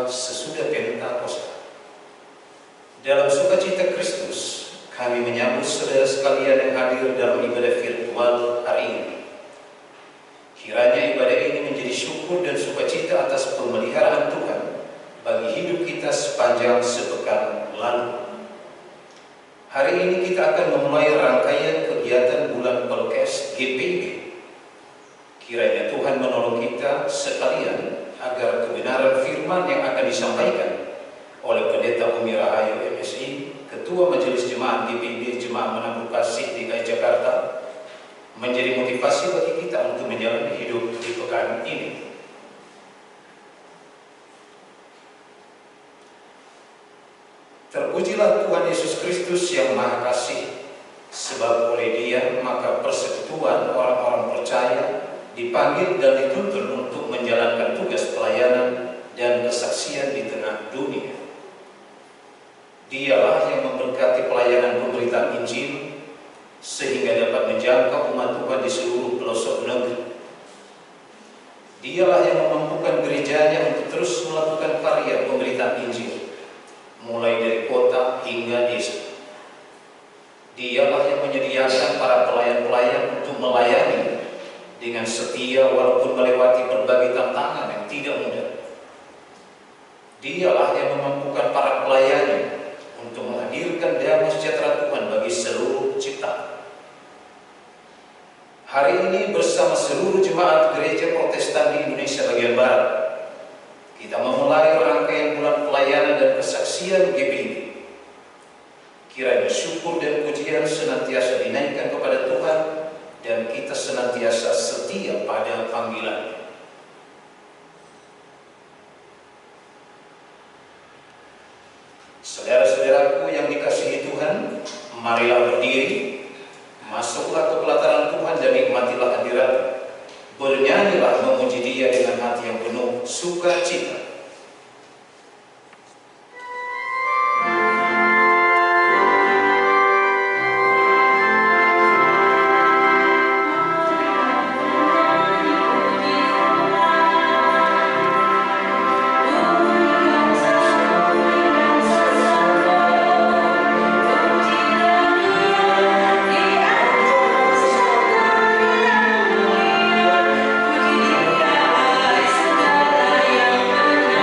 sesudah Pentakosta. Dalam sukacita Kristus, kami menyambut saudara sekalian yang hadir dalam ibadah virtual hari ini. Kiranya ibadah ini menjadi syukur dan sukacita atas pemeliharaan Tuhan bagi hidup kita sepanjang sepekan lalu. Hari ini kita akan memulai rangkaian kegiatan bulan Pelkes GPIB. Kiranya Tuhan menolong kita sekalian agar kebenaran firman yang akan disampaikan oleh Pendeta Umi Rahayu MSI, Ketua Majelis Jemaat GPIB Jemaat Menanggung Kasih DKI Jakarta, menjadi motivasi bagi kita untuk menjalani hidup di pekan ini. Terpujilah Tuhan Yesus Kristus yang Maha Kasih, sebab oleh Dia maka persekutuan orang-orang percaya dipanggil dan dituntun untuk menjalankan tugas pelayanan dan kesaksian di tengah dunia. Dialah yang memberkati pelayanan pemberitaan Injil sehingga dapat menjangkau umat Tuhan di seluruh pelosok negeri. Dialah yang memampukan gerejanya untuk terus melakukan karya pemberitaan Injil, mulai dari kota hingga desa. Dialah yang menyediakan para pelayan-pelayan untuk melayani dengan setia walaupun melewati berbagai tantangan yang tidak mudah. Dialah yang memampukan para pelayannya untuk menghadirkan damai sejahtera Tuhan bagi seluruh ciptaan. Hari ini bersama seluruh jemaat gereja Protestan di Indonesia bagian Barat, kita memulai rangkaian bulan pelayanan dan kesaksian GPIB. Kiranya syukur dan pujian senantiasa dinaikkan kepada Tuhan dan kita senantiasa setia pada panggilan. Saudara-saudaraku yang dikasihi Tuhan, marilah berdiri, masuklah ke pelataran Tuhan dan nikmatilah hadirat. Bernyanyilah memuji Dia dengan hati yang penuh sukacita. Segala yang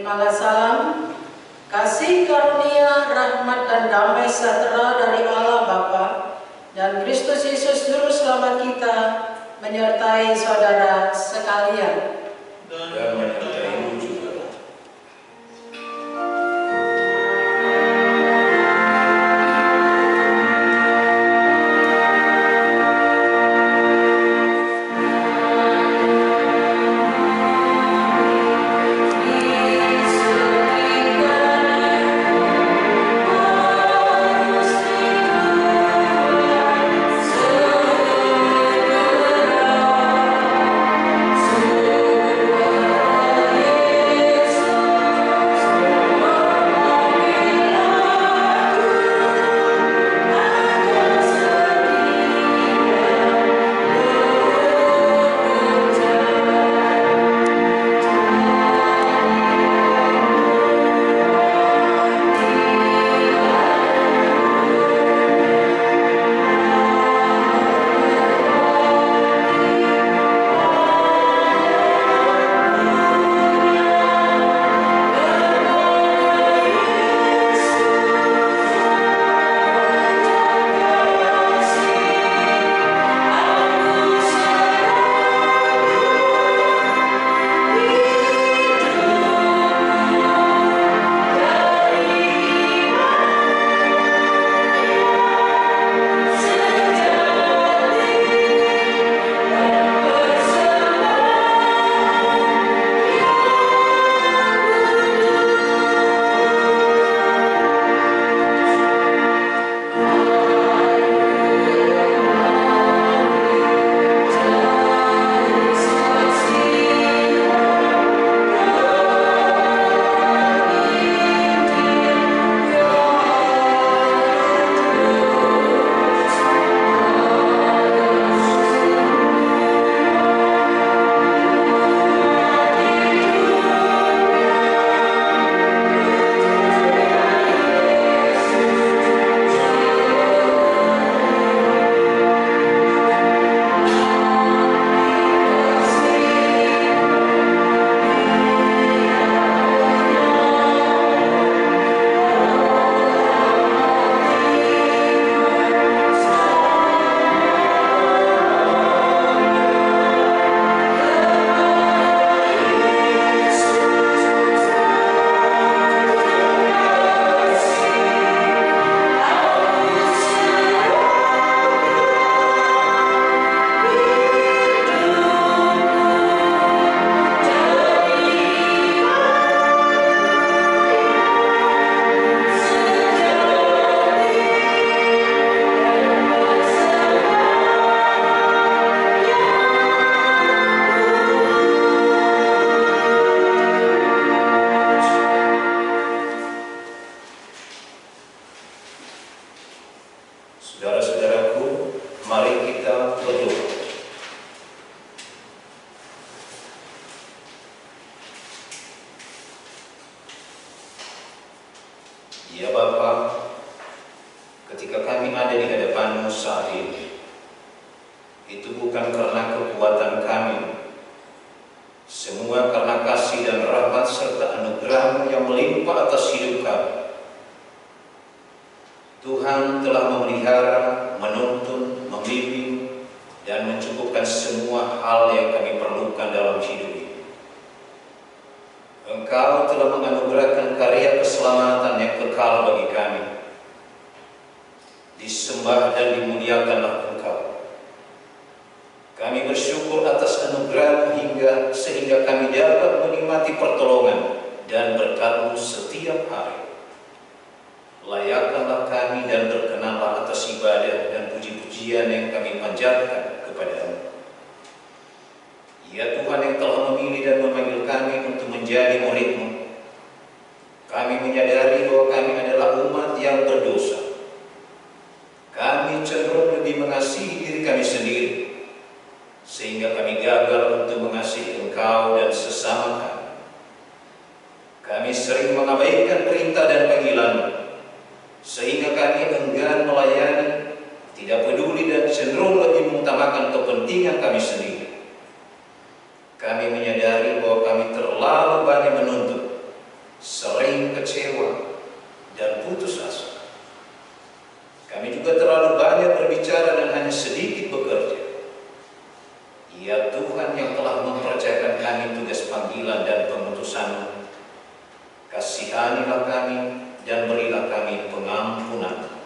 Terimalah salam, kasih karunia, rahmat dan damai sejahtera dari Allah Bapa dan Kristus Yesus Juru Selamat kita menyertai saudara sekalian. Dan menyertai juga. Saudara-saudaraku, mari kita berdoa. Ya Bapa, ketika kami ada di hadapan-Mu saat ini, itu bukan karena kekuatan kami, semua karena kasih dan rahmat serta anugerah-Mu yang melimpah atas hidup kami. Tuhan telah memelihara, menuntun, membimbing, dan mencukupkan semua hal yang kami perlukan dalam hidup ini. Engkau telah menganugerahkan karya keselamatan yang kekal bagi kami. Disembah dan dimuliakanlah Engkau. Kami bersyukur atas anugerah-Mu sehingga kami dapat menikmati pertolongan dan berkat-Mu setiap hari. Layakkanlah kami dan berkenanlah atas ibadah dan puji-pujian yang kami panjatkan kepada-Mu. Ya Tuhan yang telah memilih dan memanggil kami untuk menjadi murid-Mu, kami menyadari bahwa kami adalah umat yang berdosa. Kami cenderung lebih mengasihi diri kami sendiri, sehingga kami gagal untuk mengasihi Engkau dan sesama kami. Kami sering mengabaikan perintah dan panggilan-Mu, sehingga kami enggan melayani, tidak peduli dan cenderung lebih mengutamakan kepentingan kami sendiri. Kami menyadari bahwa kami terlalu banyak menuntut, dan putus asa. Kami juga terlalu banyak berbicara dan hanya sedikit bekerja. Ya Tuhan yang telah mempercayakan kami tugas panggilan dan pengutusan, kasihanilah kami dan berilah kami pengampunan.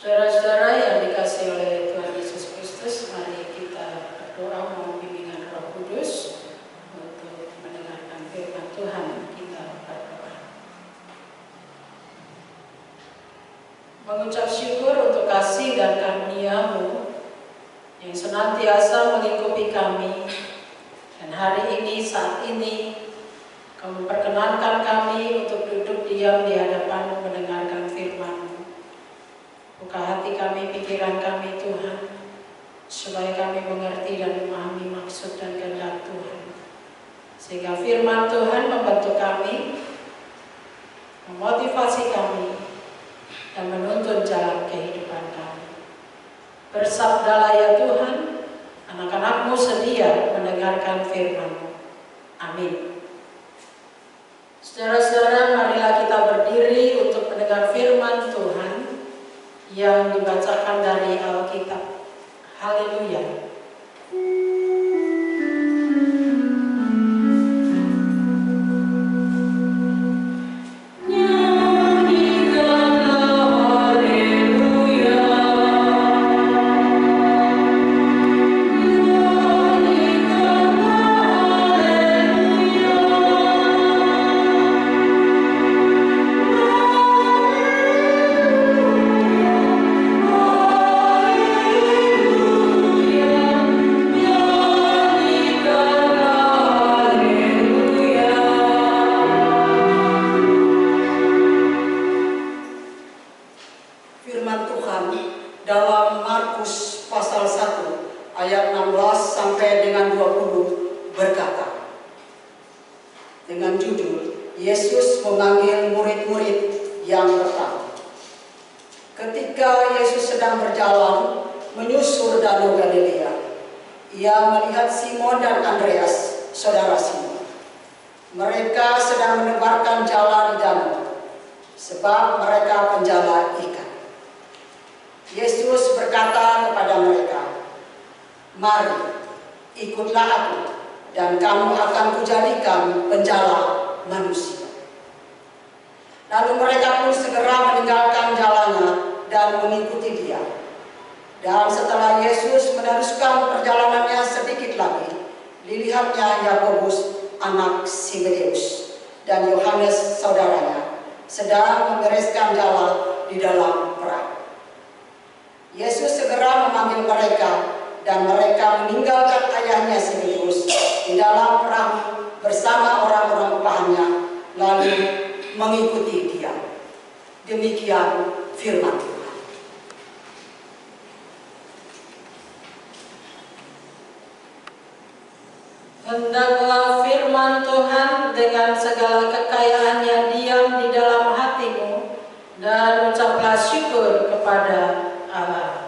Saudara-saudara yang dikasihi oleh Tuhan Yesus Kristus, mari kita berdoa mohon bimbingan Roh Kudus untuk mendengarkan firman Tuhan. Kita berdoa. Mengucap syukur untuk kasih dan karunia-Mu yang senantiasa melingkupi kami, dan hari ini, saat ini, Kau memperkenankan kami untuk duduk diam di hadapan-Mu mendengarkan firman-Mu. Buka hati kami, pikiran kami Tuhan, supaya kami mengerti dan memahami maksud dan kehendak Tuhan. Sehingga firman Tuhan membentuk kami, memotivasi kami, dan menuntun jalan kehidupan kami. Bersabdalah ya Tuhan, anak-anak-Mu sedia mendengarkan firman-Mu. Amin. Saudara-saudara, marilah kita berdiri untuk mendengar firman Tuhan yang dibacakan dari Alkitab. Haleluya. ayat 16 sampai dengan 20 berkata, dengan judul Yesus memanggil murid-murid yang pertama. Ketika Yesus sedang berjalan menyusur Danau Galilea, ia melihat Simon dan Andreas, saudara Simon. Mereka sedang menebarkan jala di danau, sebab mereka penjala ikan. Yesus berkata kepada mereka, "Mari, ikutlah aku, dan kamu akan kujadikan penjala manusia." Lalu mereka pun segera meninggalkan jalannya dan mengikuti dia. Dan setelah Yesus meneruskan perjalanannya sedikit lagi, dilihatnya Yakobus anak Zebedeus dan Yohanes saudaranya sedang membereskan jala di dalam perahu. Yesus segera memanggil mereka, dan mereka meninggalkan ayahnya Zebedeus di dalam perahu bersama orang-orang upahannya, lalu mengikuti dia. Demikian firman Tuhan. Hendaklah firman Tuhan dengan segala kekayaannya diam di dalam hatimu, dan ucaplah syukur kepada Allah.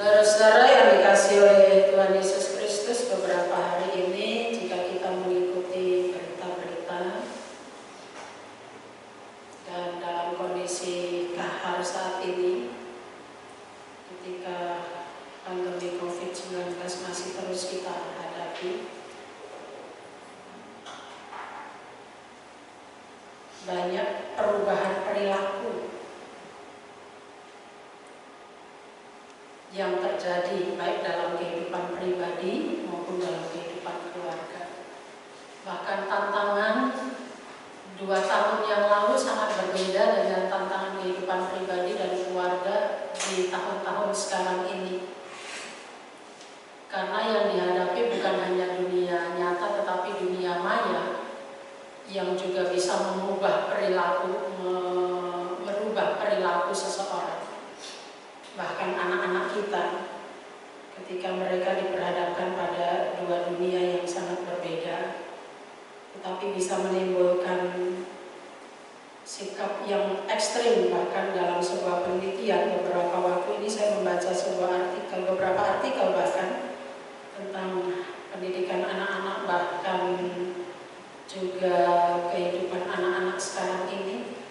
Saudara-saudara yang dikasihi oleh Tuhan Yesus Kristus, beberapa hari ini jika kita mengikuti berita-berita dan dalam kondisi kahar saat ini, ketika pandemi COVID-19 masih terus kita hadapi, banyak perubahan perilaku yang terjadi baik dalam kehidupan pribadi maupun dalam kehidupan keluarga. Bahkan tantangan 2 tahun yang lalu sangat berbeda dengan tantangan kehidupan pribadi dan keluarga di tahun-tahun sekarang ini. Karena yang dihadapi bukan hanya dunia nyata tetapi dunia maya yang juga bisa merubah perilaku seseorang. Bahkan anak-anak kita ketika mereka diperhadapkan pada 2 dunia yang sangat berbeda, tetapi bisa menimbulkan sikap yang ekstrim. Bahkan dalam sebuah penelitian beberapa waktu ini saya membaca beberapa artikel bahkan tentang pendidikan anak-anak, bahkan juga kehidupan anak-anak sekarang ini.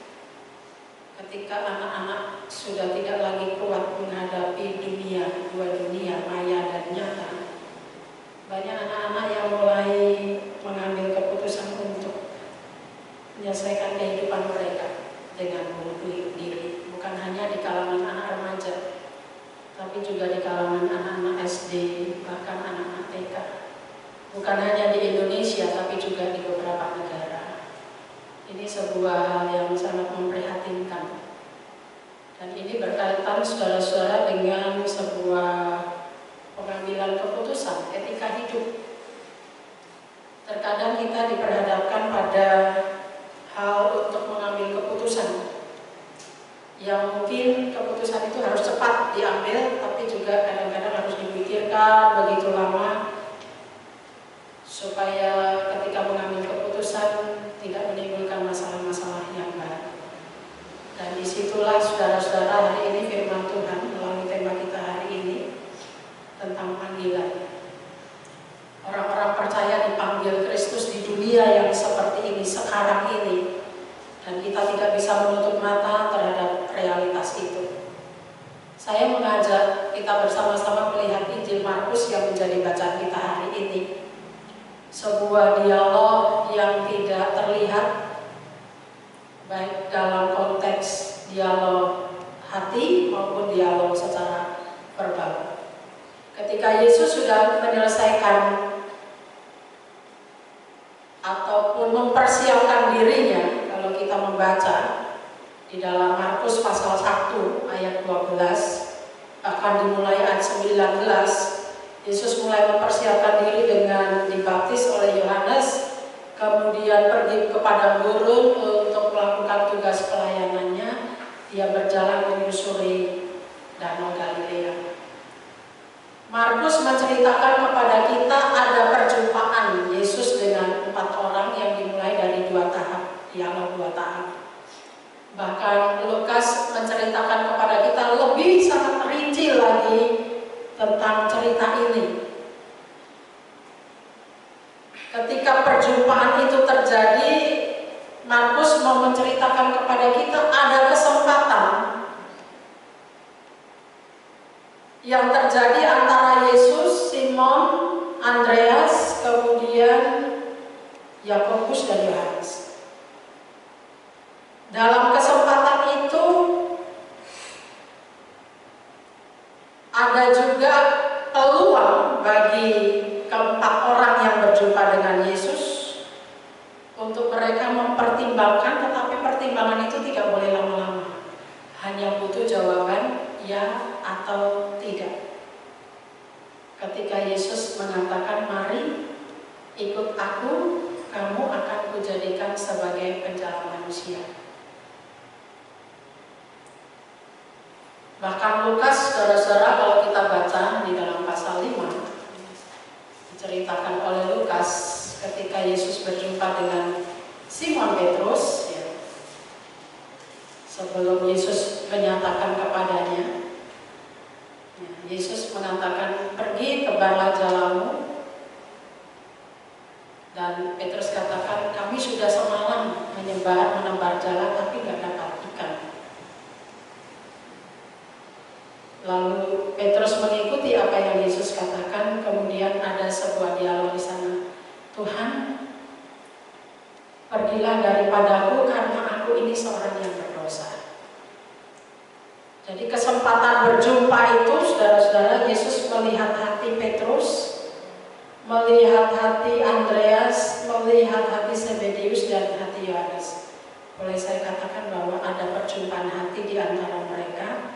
Ketika anak-anak sudah tidak lagi kuat menghadapi 2 dunia maya dan nyata, banyak anak-anak yang mulai mengambil keputusan untuk menyelesaikan kehidupan mereka dengan bunuh diri. Bukan hanya di kalangan anak remaja, tapi juga di kalangan anak-anak SD, bahkan anak-anak TK. Bukan hanya di Indonesia, tapi juga di beberapa negara. Ini sebuah hal yang sangat memprihatinkan. Dan ini berkaitan saudara-saudara dengan sebuah pengambilan keputusan, etika hidup. Terkadang kita diperhadapkan pada hal untuk mengambil keputusan yang mungkin keputusan itu harus cepat diambil, tapi juga kadang-kadang harus dipikirkan begitu lama supaya ketika mengambil keputusan tidak menimbulkan masalah-masalah yang baru. Dan disitulah saudara-saudara hari ini firman Tuhan melalui tema kita hari ini tentang panggilan. Orang-orang percaya dipanggil Kristus di dunia yang seperti ini, sekarang ini. Dan kita tidak bisa menutup mata terhadap realitas itu. Saya mengajak kita bersama-sama melihat Injil Markus yang menjadi bacaan kita hari ini. Sebuah dialog yang tidak terlihat, baik dalam konteks dialog hati maupun dialog secara verbal. Ketika Yesus sudah menyelesaikan ataupun mempersiapkan dirinya, kalau kita membaca di dalam Markus pasal 1 ayat 12, bahkan dimulai ayat 19, Yesus mulai mempersiapkan diri dengan dibaptis oleh Yohanes, kemudian pergi ke padang gurun untuk melakukan tugas pelayanannya. Dia berjalan menyusuri Danau Galilea. Markus menceritakan kepada kita ada perjumpaan Yesus dengan 4 orang yang dimulai dari 2 tahap, dialog 2 tahap. Bahkan Lukas menceritakan kepada kita lebih sangat rinci lagi tentang cerita ini. Ketika perjumpaan itu terjadi, Markus mau menceritakan kepada kita ada kesempatan yang terjadi antara Yesus, Simon, Andreas, kemudian Yakobus dan Yohanes. Dalam kesempatan itu ada juga peluang bagi keempat orang yang berjumpa dengan Yesus untuk mereka mempertimbangkan, tetapi pertimbangan itu tidak boleh lama-lama. Hanya butuh jawaban ya atau tidak. Ketika Yesus mengatakan, "Mari ikut aku, kamu akan kujadikan sebagai penjala manusia." Bahkan Lukas, saudara-saudara, kalau kita baca di dalam pasal 5, diceritakan oleh Lukas ketika Yesus berjumpa dengan Simon Petrus, ya, sebelum Yesus menyatakan kepadanya, ya, Yesus mengatakan, "Pergi, tebarlah jalamu." Dan Petrus katakan, "Kami sudah semalam menebar jala tapi tidak dapat ikan." Lalu Petrus mengikuti apa yang Yesus katakan. Kemudian ada sebuah dialog di sana. "Tuhan, pergilah daripadaku karena aku ini seorang yang berdosa." Jadi kesempatan berjumpa itu, saudara-saudara, Yesus melihat hati Petrus, melihat hati Andreas, melihat hati Zebedeus dan hati Yohanes. Boleh saya katakan bahwa ada perjumpaan hati di antara mereka.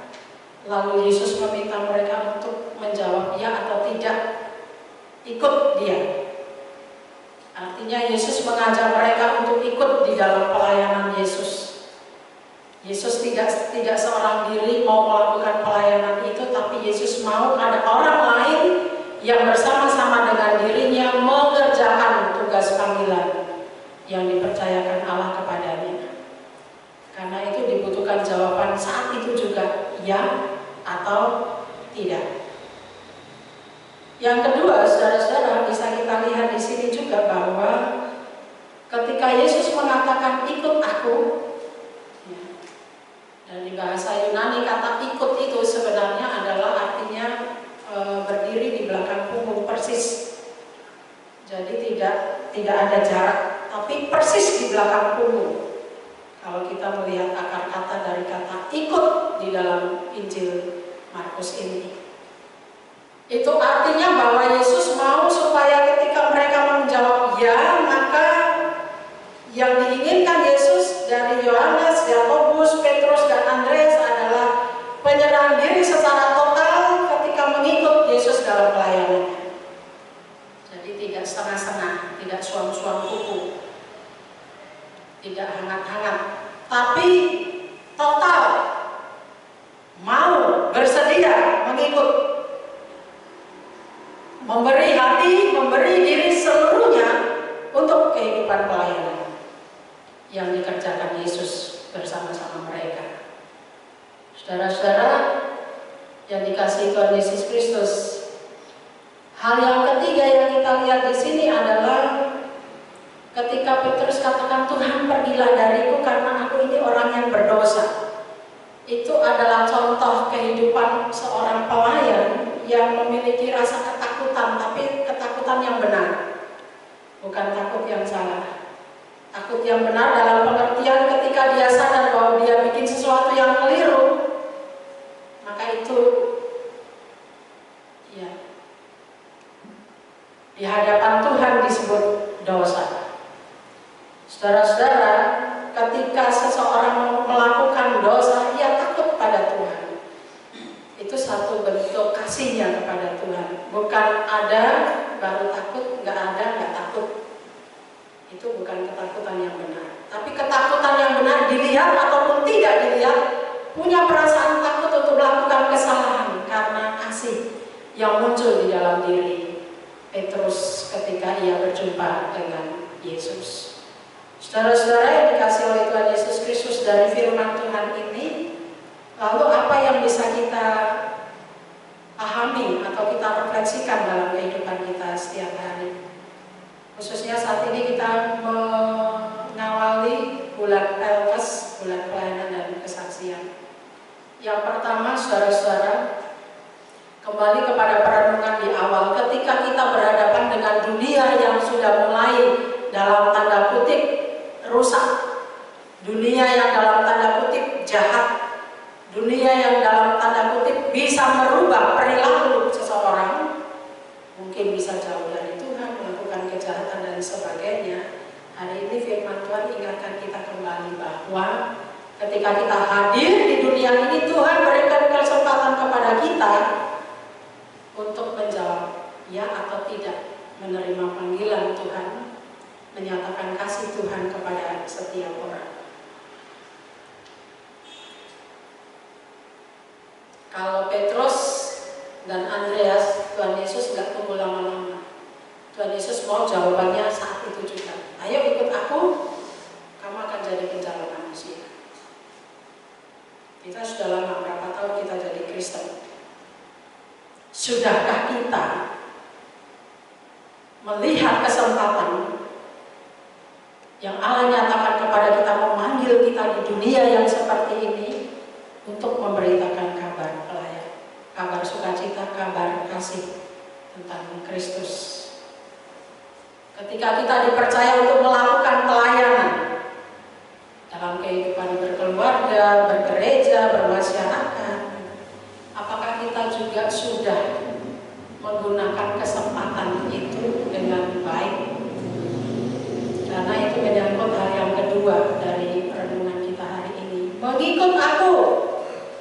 Lalu Yesus meminta mereka untuk menjawab ya atau tidak ikut dia. Artinya Yesus mengajak mereka untuk ikut di dalam pelayanan Yesus. Yesus tidak seorang diri mau melakukan pelayanan itu, tapi Yesus mau ada orang lain yang bersama-sama dengan dirinya mengerjakan tugas panggilan yang dipercayakan Allah kepadanya. Karena itu dibutuhkan jawaban saat itu juga ya atau tidak. Yang kedua, saudara-saudara, bisa kita lihat di sini juga bahwa ketika Yesus mengatakan ikut aku, ya, dan di bahasa Yunani kata ikut itu sebenarnya adalah artinya berdiri di belakang punggung persis. Jadi tidak ada jarak, tapi persis di belakang punggung. Kalau kita melihat akar kata dari kata ikut di dalam Injil Markus ini, itu artinya bahwa Yesus mau supaya ketika mereka menjawab ya, maka yang diinginkan Yesus dari Yohanes, Yakobus, Petrus, dan Andreas adalah penyerahan diri secara total ketika mengikut Yesus dalam pelayanannya. Jadi tidak setengah-setengah, tidak suam-suam kuku, tidak hangat-hangat, tapi total mau bersedia mengikut, memberi hati, memberi diri seluruhnya untuk kehidupan pelayanan yang dikerjakan Yesus bersama-sama mereka. Saudara-saudara yang dikasihi Tuhan Yesus Kristus, hal yang ketiga yang kita lihat di sini adalah ketika Petrus katakan, "Tuhan, pergilah dariku karena aku ini orang yang berdosa." Itu adalah contoh kehidupan seorang pelayan yang memiliki rasa ketakutan, tapi ketakutan ketakutan yang benar, bukan takut yang salah. Takut yang benar dalam pengertian ketika dia sadar bahwa dia bikin sesuatu yang keliru, maka itu ya di hadapan Tuhan disebut dosa. Saudara-saudara, ketika seseorang melakukan dosa, ia takut pada Tuhan. Itu satu bentuk kasihnya kepada Tuhan. Bukan ada baru takut, nggak ada nggak takut. Itu bukan ketakutan yang benar. Tapi ketakutan yang benar dilihat ataupun tidak dilihat, punya perasaan takut untuk melakukan kesalahan karena kasih yang muncul di dalam diri Petrus ketika ia berjumpa dengan Yesus. Saudara-saudara yang dikasihi oleh Tuhan Yesus Kristus, dari firman Tuhan ini, lalu apa yang bisa kita pahami atau kita refleksikan dalam kehidupan kita setiap hari? Khususnya saat ini kita mengawali bulan Pelkes, bulan pelayanan dan kesaksian. Yang pertama, saudara-saudara, kembali kepada perenungan di awal, ketika kita berhadapan dengan dunia yang sudah mulai dalam tanda kutip rusak, dunia yang dalam tanda kutip jahat, dunia yang dalam tanda kutip bisa merubah perilaku seseorang, mungkin bisa jauh dari Tuhan, melakukan kejahatan dan sebagainya. Hari ini firman Tuhan ingatkan kita kembali bahwa ketika kita hadir di dunia ini, Tuhan berikan kesempatan kepada kita untuk menjawab ya atau tidak, menerima panggilan Tuhan, menyatakan kasih Tuhan kepada setiap orang. Kalau Petrus dan Andreas, Tuhan Yesus nggak tunggu lama-lama. Tuhan Yesus mau jawabannya saat itu juga. Ayo ikut aku, kamu akan jadi penjala manusia. Kita sudah lama, berapa tahun kita jadi Kristen? Sudahkah kita melihat kesempatan yang Allah nyatakan kepada kita, memanggil kita di dunia yang seperti ini untuk memberitakan kabar pelayan, kabar sukacita, kabar kasih tentang Kristus. Ketika kita dipercaya untuk melakukan pelayanan dalam kehidupan berkeluarga, bergereja, bermasyarakat, apakah kita juga sudah menggunakan kesempatan itu dengan baik? Karena itu menyangkut hal yang kedua dari renungan kita hari ini. Mengikut aku,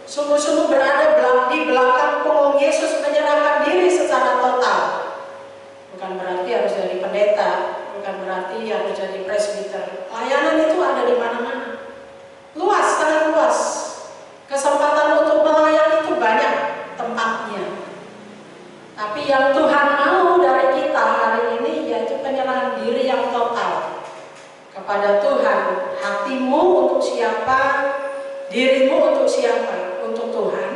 sungguh-sungguh berada di belakang punggung Yesus, menyerahkan diri secara total. Bukan berarti harus jadi pendeta, bukan berarti harus jadi presbiter. Pelayanan itu ada di mana-mana. Luas, sangat luas. Kesempatan untuk melayani itu banyak tempatnya. Tapi yang Tuhan mau dari kita hari ini yaitu penyerahan diri yang total kepada Tuhan. Hatimu untuk siapa, dirimu untuk siapa, untuk Tuhan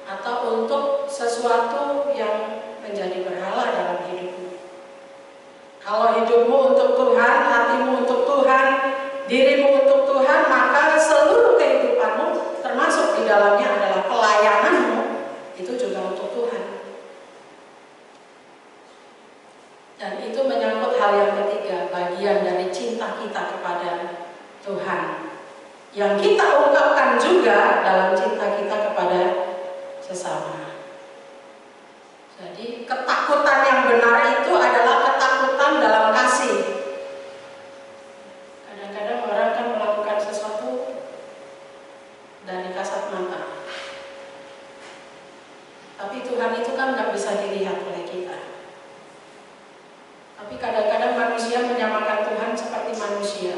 atau untuk sesuatu yang menjadi berhala dalam hidupmu. Kalau hidupmu untuk Tuhan, hatimu untuk Tuhan, dirimu untuk Tuhan, maka seluruh kehidupanmu termasuk di dalamnya adalah pelayananmu itu juga untuk Tuhan. Dan itu menyangkut hal yang ketiga, bagian dari cinta kita kepada Tuhan yang kita ungkapkan juga dalam cinta kita kepada sesama. Jadi ketakutan yang benar itu adalah ketakutan dalam kasih. Kadang-kadang orang kan melakukan sesuatu dari kasat mata, tapi Tuhan itu kan nggak bisa dilihat oleh kita. Tapi kadang-kadang manusia menyamakan Tuhan seperti manusia.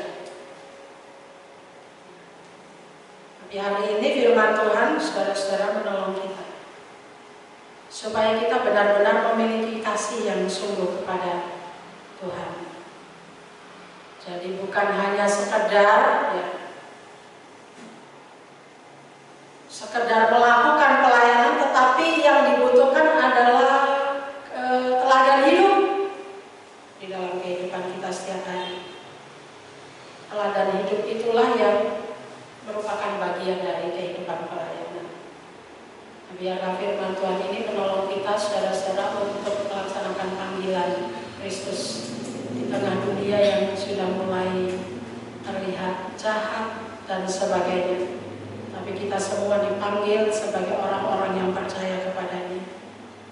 Tapi hari ini firman Tuhan, saudara-saudara, menolong kita supaya kita benar-benar memiliki kasih yang sungguh kepada Tuhan. Jadi bukan hanya sekedar melakukan pelayanan, tetapi yang dibutuhkan adalah teladan hidup di dalam kehidupan kita setiap hari. Teladan hidup itulah yang merupakan bagian dari kehidupan pelayanan. Biarlah firman Tuhan ini menolong kita, saudara-saudara, untuk melaksanakan panggilan panggilan Kristus di tengah dunia yang sudah mulai terlihat jahat dan sebagainya. Tapi kita semua dipanggil sebagai orang-orang yang percaya kepadanya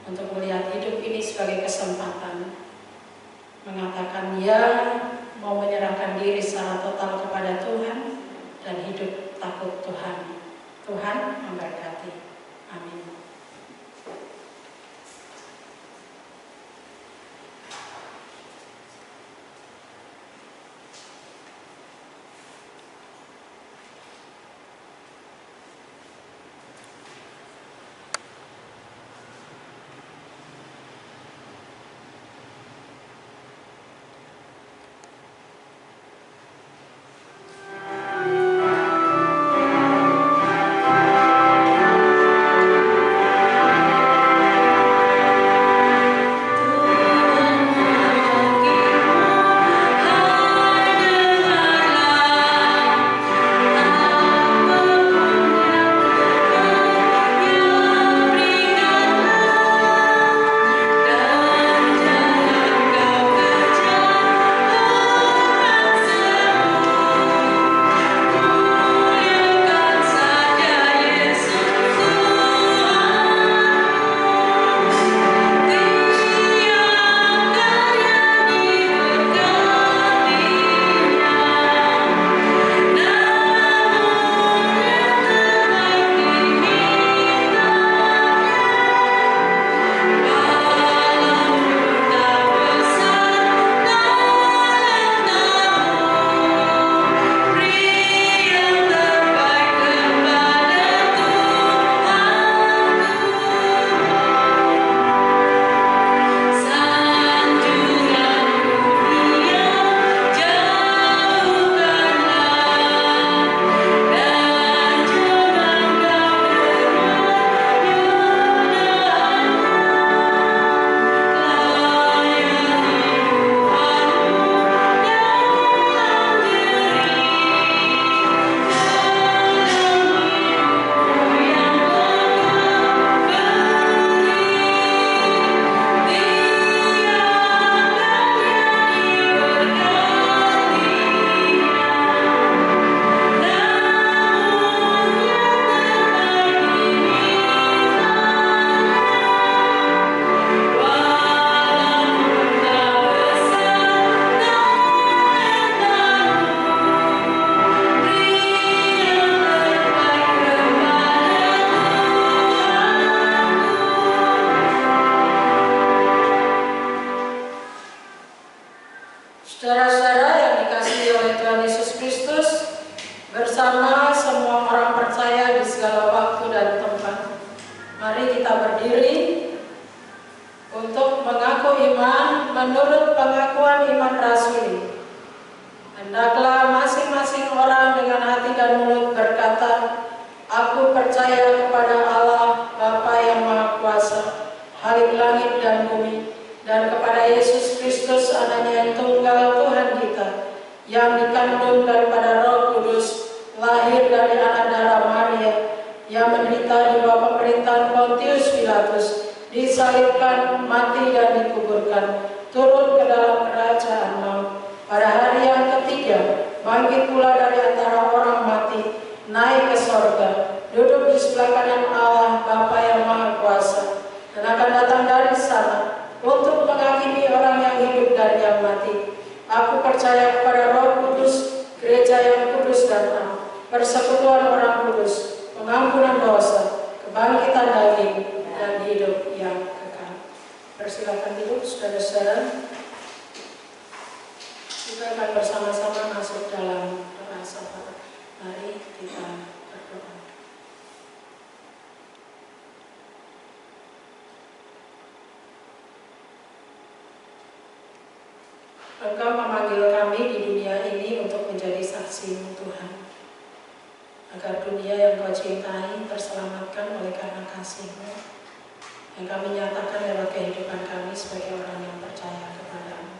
untuk melihat hidup ini sebagai kesempatan, mengatakan ya, mau menyerahkan diri secara total kepada Tuhan dan hidup takut Tuhan. Tuhan memberkati. Amin. Saudara-saudara yang dikasihi oleh Tuhan Yesus Kristus, bersama semua orang percaya di segala waktu dan tempat, mari kita berdiri untuk mengaku iman menurut pengakuan iman rasuli. Hendaklah masing-masing orang dengan hati dan mulut berkata, aku percaya kepada Allah Bapa yang Maha Kuasa, Khalik langit dan bumi, dan kepada Yesus Kristus anaknya yang tunggal Tuhan kita, yang dikandung daripada Roh Kudus, lahir dari anak darah Maria, yang menderita di bawah pemerintahan Pontius Pilatus, disalibkan, mati dan dikuburkan, turun ke dalam kerajaan maut. Pada hari yang ketiga, bangkit pula dari antara orang mati, naik ke sorga, duduk di sebelah kanan Allah Bapa yang Maha Kuasa, dan akan datang dari sana untuk menghakimi orang yang hidup dan yang mati. Aku percaya kepada Roh Kudus, gereja yang kudus dan am, persekutuan orang kudus, pengampunan dosa, kebangkitan daging, dan hidup yang kekal. Persilakan duduk, saudara-saudara. Kita akan bersama-sama masuk dalam doa syafaat. Mari kita berdoa. Engkau memanggil kami di dunia ini untuk menjadi saksi-Mu Tuhan, agar dunia yang Kau cintai terselamatkan oleh karena kasih-Mu, yang kami nyatakan lewat kehidupan kami sebagai orang yang percaya kepada-Mu.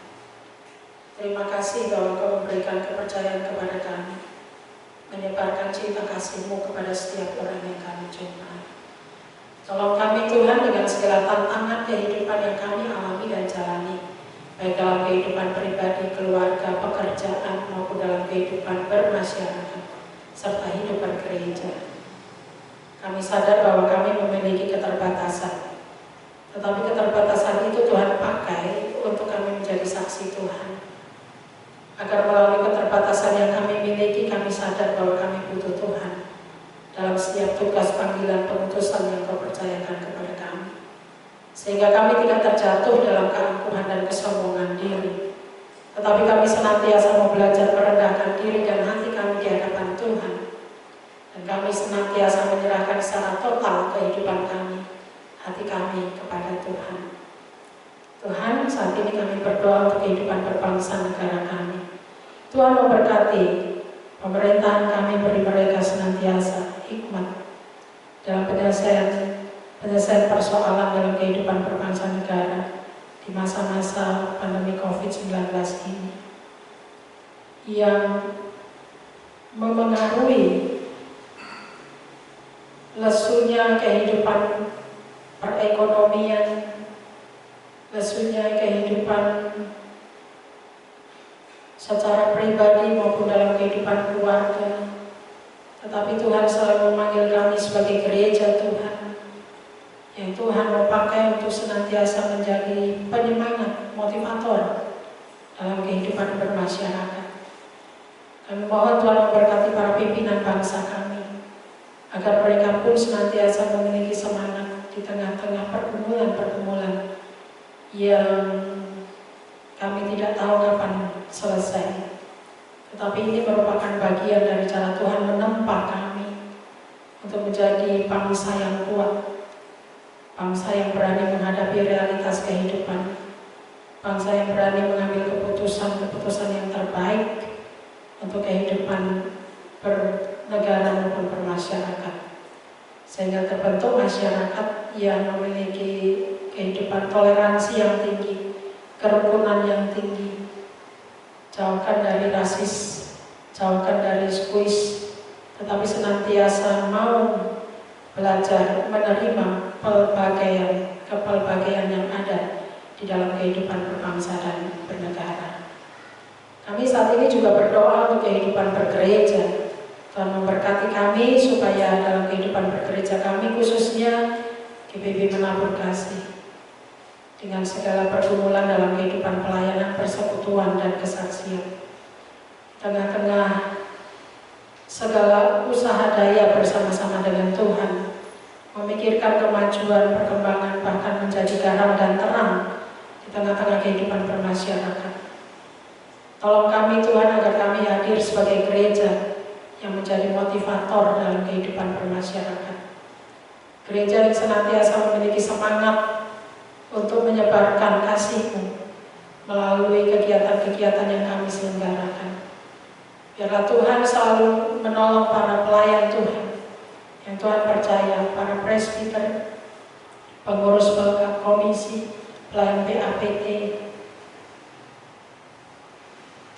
Terima kasih bahwa Kau memberikan kepercayaan kepada kami, menyebarkan cinta kasih-Mu kepada setiap orang yang kami jumpai. Tolong kami Tuhan dengan segala tantangan kehidupan yang kami alami dan jalani, baik dalam kehidupan pribadi, keluarga, pekerjaan, maupun dalam kehidupan bermasyarakat, serta hidup bergereja. Kami sadar bahwa kami memiliki keterbatasan, tetapi keterbatasan itu Tuhan pakai untuk kami menjadi saksi Tuhan. Agar melalui keterbatasan yang kami miliki, kami sadar bahwa kami butuh Tuhan dalam setiap tugas panggilan pengutusan yang Kau percayakan kepada kami. Sehingga kami tidak terjatuh dalam keangkuhan dan kesombongan diri, tetapi kami senantiasa mau belajar merendahkan diri dan hati kami di hadapan Tuhan. Dan kami senantiasa menyerahkan secara total kehidupan kami, hati kami kepada Tuhan. Tuhan, saat ini kami berdoa untuk kehidupan berbangsa negara kami. Tuhan memberkati pemerintahan kami, beri mereka senantiasa hikmat dalam penyelesaian persoalan dalam kehidupan berbangsa negara di masa-masa pandemi COVID-19 ini yang memengaruhi lesunya kehidupan perekonomian, lesunya kehidupan secara pribadi maupun dalam kehidupan keluarga. Tetapi Tuhan selalu memanggil kami sebagai gereja Tuhan, yang Tuhan mau pakai untuk senantiasa menjadi penyemangat, motivator dalam kehidupan bermasyarakat. Kami mohon Tuhan memberkati para pimpinan bangsa kami, agar mereka pun senantiasa memiliki semangat di tengah-tengah pergumulan-pergumulan yang kami tidak tahu kapan selesai. Tetapi ini merupakan bagian dari cara Tuhan menempa kami untuk menjadi bangsa yang kuat, bangsa yang berani menghadapi realitas kehidupan, bangsa yang berani mengambil keputusan-keputusan yang terbaik untuk kehidupan bernegara maupun bermasyarakat, sehingga terbentuk masyarakat yang memiliki kehidupan toleransi yang tinggi, kerukunan yang tinggi, jauhkan dari rasis, jauhkan dari skuis, tetapi senantiasa mau belajar menerima kepelbagaian yang ada di dalam kehidupan berbangsa dan bernegara. Kami saat ini juga berdoa untuk kehidupan bergereja. Tuhan memberkati kami supaya dalam kehidupan bergereja kami, khususnya GPB Menabur Kasih, dengan segala pergumulan dalam kehidupan pelayanan, persekutuan, dan kesaksian, tengah-tengah segala usaha daya bersama-sama dengan Tuhan, memikirkan kemajuan, perkembangan, bahkan menjadi garam dan terang di tengah-tengah kehidupan bermasyarakat. Tolong kami Tuhan agar kami hadir sebagai gereja yang menjadi motivator dalam kehidupan bermasyarakat. Gereja yang senantiasa memiliki semangat untuk menyebarkan kasih-Mu melalui kegiatan-kegiatan yang kami selenggarakan. Biarlah Tuhan selalu menolong para pelayan Tuhan yang Tuhan percaya, para presbiter, pengurus komisi, pelayan PAPT,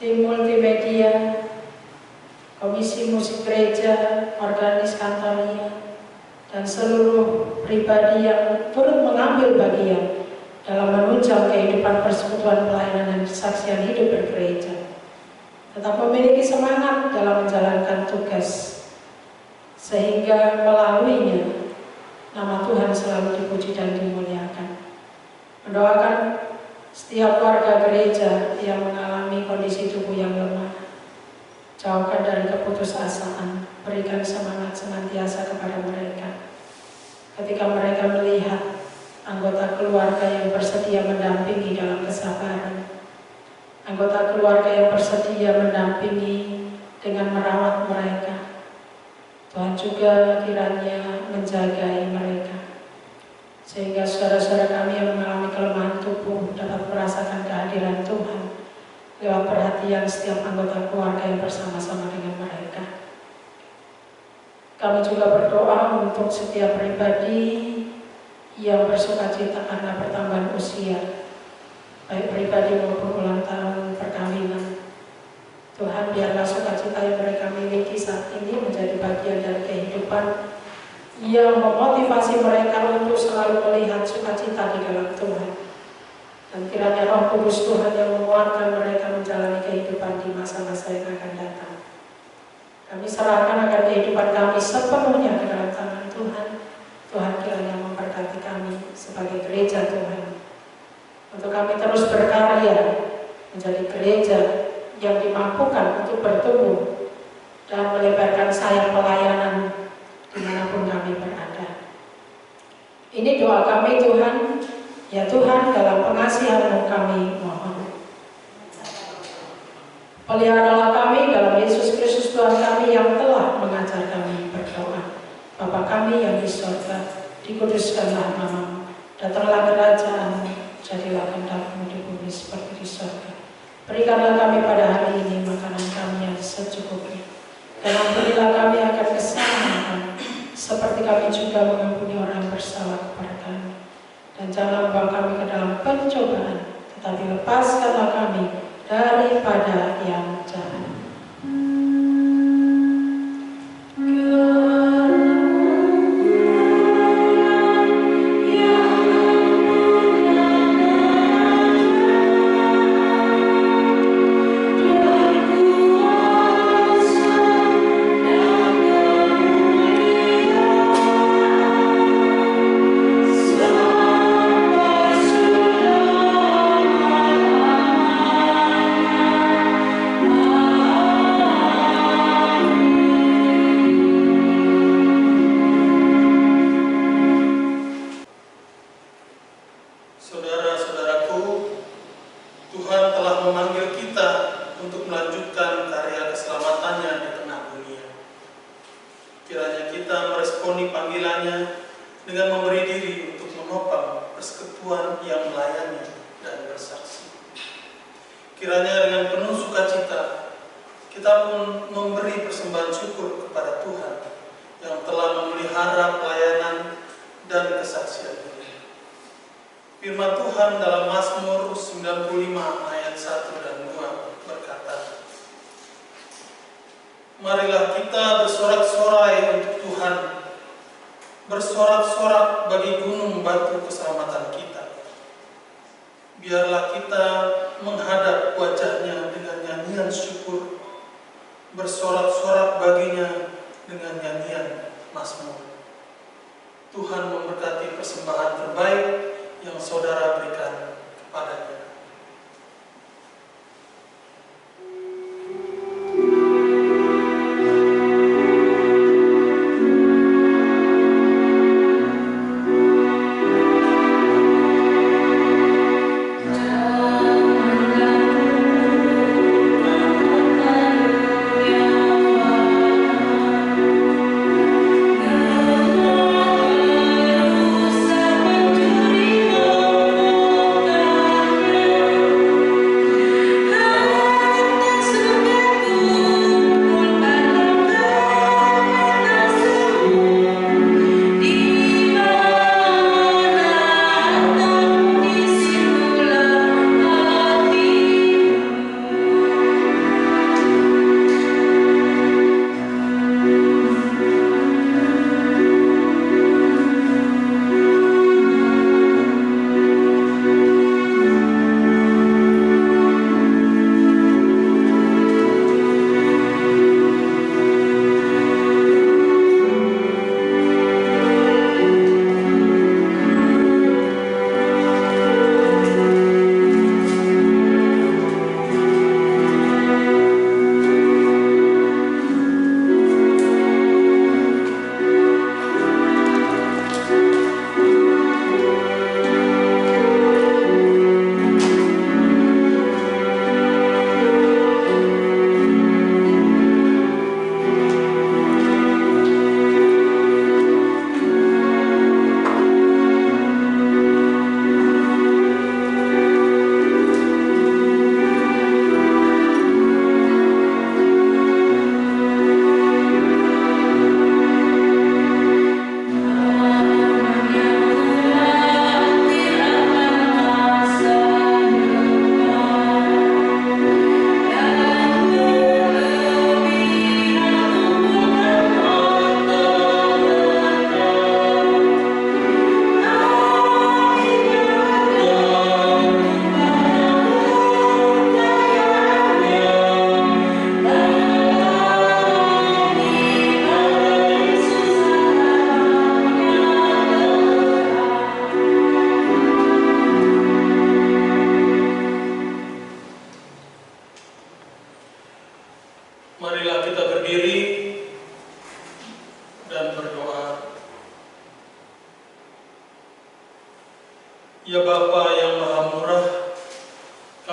tim multimedia, komisi musik gereja, organis kantoria, dan seluruh pribadi yang turut mengambil bagian dalam menunjang kehidupan persekutuan pelayanan dan kesaksian hidup bergereja, tetap memiliki semangat dalam menjalankan tugas, sehingga melaluinya nama Tuhan selalu dipuji dan dimuliakan. Mendoakan setiap warga gereja yang mengalami kondisi tubuh yang lemah, jauhkan dari keputusasaan, berikan semangat senantiasa kepada mereka. Ketika mereka melihat anggota keluarga yang bersedia mendampingi dalam kesabaran, anggota keluarga yang bersedia mendampingi dengan merawat mereka, Tuhan juga kiranya menjagai mereka, sehingga saudara-saudara kami yang mengalami kelemahan tubuh dapat merasakan kehadiran Tuhan lewat perhatian setiap anggota keluarga yang bersama-sama dengan mereka. Kami juga berdoa untuk setiap pribadi yang bersukacita karena pertambahan usia, baik pribadi maupun ulang tahun perkawinan. Tuhan, biarlah sukacita yang mereka miliki saat ini menjadi bagian dari kehidupan yang memotivasi mereka untuk selalu melihat sukacita di dalam Tuhan. Dan kiranya Roh Kudus Tuhan yang menguatkan mereka menjalani kehidupan di masa-masa yang akan datang. Kami serahkan akan kehidupan kami sepenuhnya ke dalam tangan Tuhan. Tuhan kiranya memberkati kami sebagai gereja Tuhan, untuk kami terus berkarya menjadi gereja yang dimampukan untuk bertumbuh dan melebarkan sayap pelayanan dimanapun kami berada. Ini doa kami Tuhan. Ya Tuhan, dalam pengasihan-Mu kami mohon. Peliharalah kami dalam Yesus Kristus Tuhan kami yang telah mengajar kami berdoa. Bapa kami yang di surga, dikuduskanlah nama-Mu, datanglah kerajaan-Mu, jadilah kehendak-Mu di bumi seperti di surga. Berikanlah kami pada hari ini makanan kami yang secukupnya, dan ampunilah kami akan kesalahan kami, seperti kami juga mengampuni orang bersalah kepada kami. Dan jangan bawa kami ke dalam pencobaan, tetapi lepaskanlah kami daripada yang jahat. Amen.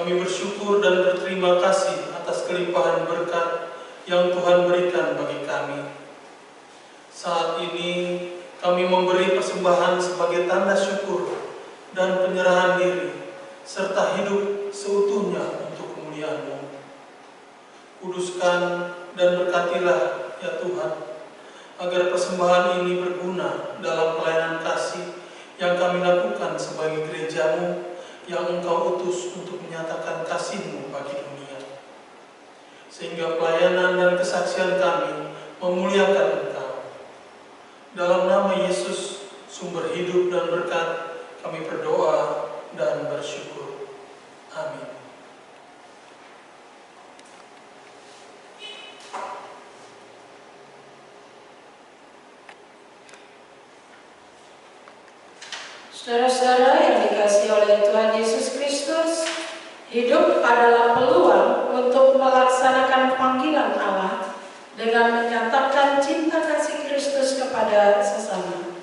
Kami bersyukur dan berterima kasih atas kelimpahan berkat yang Tuhan berikan bagi kami. Saat ini kami memberi persembahan sebagai tanda syukur dan penyerahan diri, serta hidup seutuhnya untuk kemuliaan-Mu. Kuduskan dan berkatilah ya Tuhan, agar persembahan ini berguna dalam pelayanan kasih yang kami lakukan sebagai gereja-Mu yang Engkau utus untuk menyatakan kasih-Mu bagi dunia. Sehingga pelayanan dan kesaksian kami memuliakan Engkau. Dalam nama Yesus, sumber hidup dan berkat, kami berdoa dan bersyukur. Amin. Saudara-saudara yang dikasihi oleh Tuhan Yesus Kristus, hidup adalah peluang untuk melaksanakan panggilan Allah dengan menyatakan cinta kasih Kristus kepada sesama.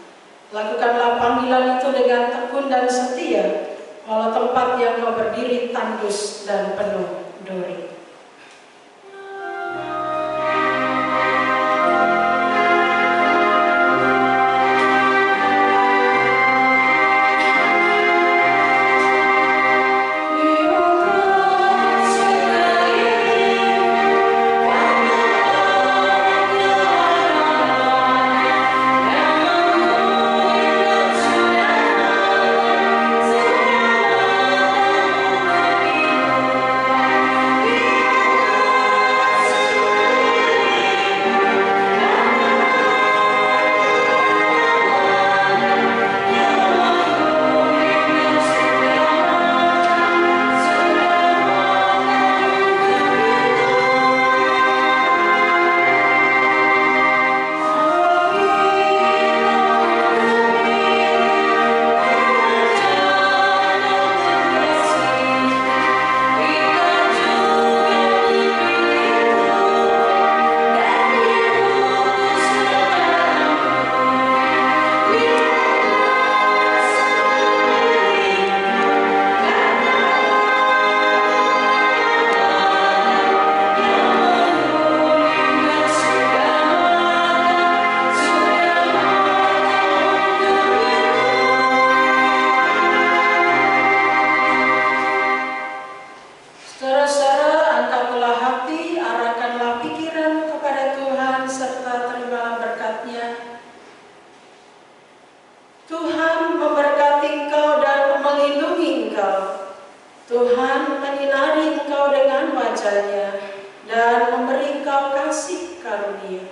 Lakukanlah panggilan itu dengan tekun dan setia, walau tempat yang kau berdiri tandus dan penuh duri. Tuhan menyinari engkau dengan wajah-Nya dan memberi engkau kasih karunia.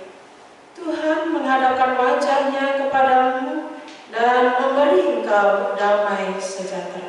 Tuhan menghadapkan wajah-Nya kepadamu dan memberi engkau damai sejahtera.